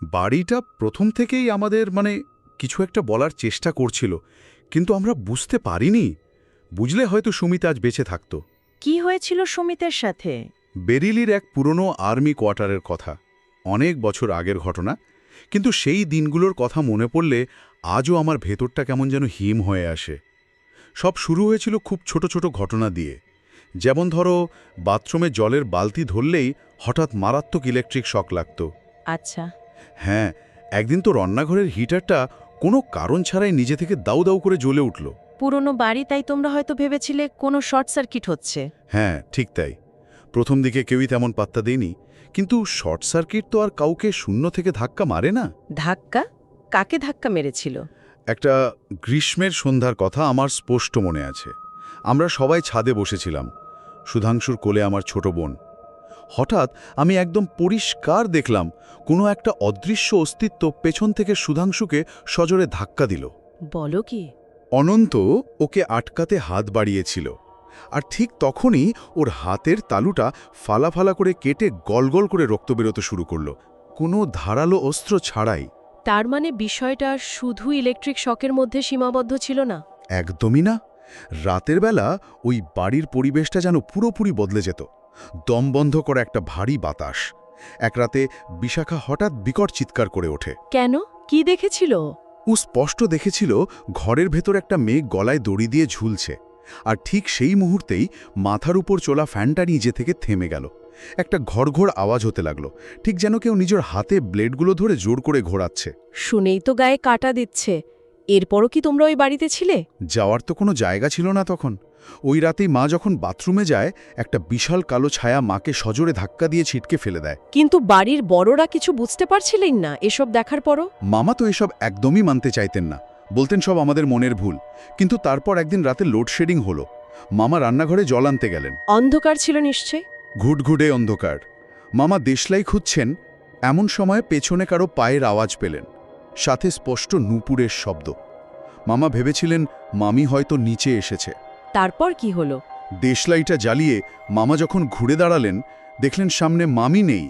বাড়িটা প্রথম থেকেই আমাদের কিছু একটা বলার চেষ্টা করছিল, কিন্তু আমরা বুঝতে পারিনি। বুঝলে হয়তো সুমিত আজ বেঁচে থাকত। কি হয়েছিল সুমিতের সাথে? বেরিলির এক পুরনো আর্মি কোয়ার্টারের কথা, অনেক বছর আগের ঘটনা। কিন্তু সেই দিনগুলোর কথা মনে পড়লে আজও আমার ভেতরটা কেমন যেন হিম হয়ে আসে। সব শুরু হয়েছিল খুব ছোট ছোট ঘটনা দিয়ে। যেমন ধরো, বাথরুমে জলের বালতি ধরলেই হঠাৎ মারাত্মক ইলেকট্রিক শক লাগত। আচ্ছা। হ্যাঁ, একদিন তো রান্নাঘরের হিটারটা কোনো কারণ ছাড়াই নিজে থেকে দাউ দাউ করে জ্বলে উঠল। পুরনো বাড়ি, তাই তোমরা হয়তো ভেবেছিলে কোনো শর্ট সার্কিট হচ্ছে। হ্যাঁ, ঠিক তাই। প্রথম দিকে কেউই তেমন পাত্তা দেয়নি, কিন্তু শর্ট সার্কিট তো আর কাউকে শূন্য থেকে ধাক্কা মারে না। ধাক্কা? কাকে ধাক্কা মেরেছিল? একটা গ্রীষ্মের সন্ধ্যার কথা আমার স্পষ্ট মনে আছে। আমরা সবাই ছাদে বসেছিলাম, সুধাংশুর কোলে আমার ছোট বোন। হঠাৎ আমি একদম পরিষ্কার দেখলাম কোনো একটা অদৃশ্য অস্তিত্ব পেছন থেকে সুধাংশুকে সজোরে ধাক্কা দিল। বলো কি? অনন্ত ওকে আটকাতে হাত বাড়িয়েছিল, আর ঠিক তখনই ওর হাতের তালুটা ফালা ফালা করে কেটে গলগল করে রক্ত বেরোতে শুরু করল, কোনো ধারালো অস্ত্র ছাড়াই। তার মানে বিষয়টা শুধু ইলেকট্রিক শকের মধ্যে সীমাবদ্ধ ছিল না? একদমই না। রাতের বেলা ওই বাড়ির পরিবেশটা যেন পুরোপুরি বদলে যেত। দমবন্ধ করা একটা ভারী বাতাস। এক রাতে বিশাখা হঠাৎ বিকট চিৎকার করে ওঠে। কেন? কি দেখেছিল? ও স্পষ্ট দেখেছিল ঘরের ভেতর একটা মেয়ে গলায় দড়ি দিয়ে ঝুলছে, আর ঠিক সেই মুহূর্তেই মাথার উপর চলা ফ্যানটা নিজে থেকে থেমে গেল। একটা ঘড়ঘড় আওয়াজ হতে লাগলো, ঠিক যেন কেউ নিজের হাতে ব্লেডগুলো ধরে জোর করে ঘোরাচ্ছে। শুনেই তো গায়ে কাটা দিচ্ছে। এরপরও কি তোমরা ওই বাড়িতে ছিলে? যাওয়ার তো কোনো জায়গা ছিল না তখন। ওই রাতেই মা যখন বাথরুমে যায়, একটা বিশাল কালো ছায়া মাকে সজোরে ধাক্কা দিয়ে ছিটকে ফেলে দেয়। কিন্তু বাড়ির বড়রা কিছু বুঝতে পারছিলেন না এসব দেখার পরও? মামা তো এসব একদমই মানতে চাইতেন না, বলতেন সব আমাদের মনের ভুল। কিন্তু তারপর একদিন রাতে লোডশেডিং হলো। মামা রান্নাঘরে জল আনতে গেলেন। অন্ধকার ছিল নিশ্চয়? ঘুটঘুটে অন্ধকার। মামা দেশলাই খুঁজছেন, এমন সময় পেছনে কারো পায়ের আওয়াজ পেলেন, সাথে স্পষ্ট নূপুরের শব্দ। মামা ভেবেছিলেন মামি হয়তো নিচে এসেছে। তারপর কি হলো? দেশলাইটা জ্বালিয়ে মামা যখন ঘুরে দাঁড়ালেন, দেখলেন সামনে মামি নেই,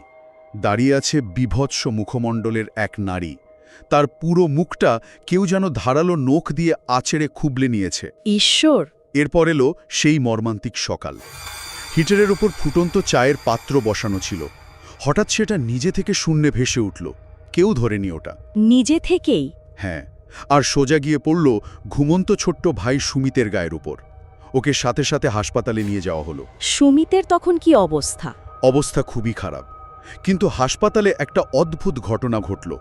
দাঁড়িয়ে আছে বিভৎস মুখমণ্ডলের এক নারী। তার পুরো মুখটা কেউ যেন ধারালো নখ দিয়ে আছড়ে খুবলে নিয়েছে। ঈশ্বর! এরপর এলো সেই মর্মান্তিক সকাল। হিটারের ওপর ফুটন্ত চায়ের পাত্র বসানো ছিল। হঠাৎ সেটা নিজে থেকে শূন্যে ভেসে উঠল। কেউ ধরেনি ওটা। নিজে থেকেই? হ্যাঁ, আর সোজা গিয়ে পড়ল ঘুমন্ত ছোট্ট ভাই সুমিতের গায়ের উপর। ওকে সাথে সাথে হাসপাতালে নিয়ে যাওয়া হলো। সুমিতের তখন কি অবস্থা? অবস্থা খুবই খারাপ। কিন্তু হাসপাতালে একটা অদ্ভুত ঘটনা ঘটল।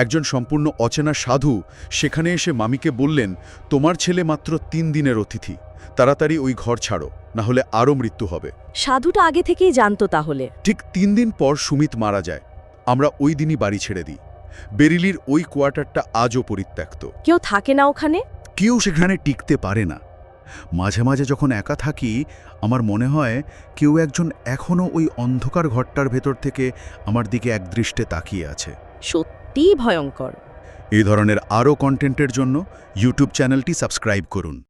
একজন সম্পূর্ণ অচেনা সাধু সেখানে এসে মামিকে বললেন, তোমার ছেলে মাত্র 3 দিনের অতিথি, তাড়াতাড়ি ওই ঘর ছাড়ো, না হলে আরও মৃত্যু হবে। সাধুটা আগে থেকেই জানতো তাহলে? ঠিক 3 দিন পর সুমিত মারা যায়। আমরা ওই দিনই বাড়ি ছেড়ে দিই। বেরিলির ওই কোয়ার্টারটা আজও পরিত্যক্ত। কেউ থাকে না ওখানে? কেউ সেখানে টিকতে পারে না। মাঝে মাঝে যখন একা থাকি, আমার মনে হয় কেউ একজন এখনও ওই অন্ধকার ঘরটার ভেতর থেকে আমার দিকে একদৃষ্টে তাকিয়ে আছে। সত্যিই ভয়ঙ্কর। এই ধরনের আরও কন্টেন্টের জন্য ইউটিউব চ্যানেলটি সাবস্ক্রাইব করুন।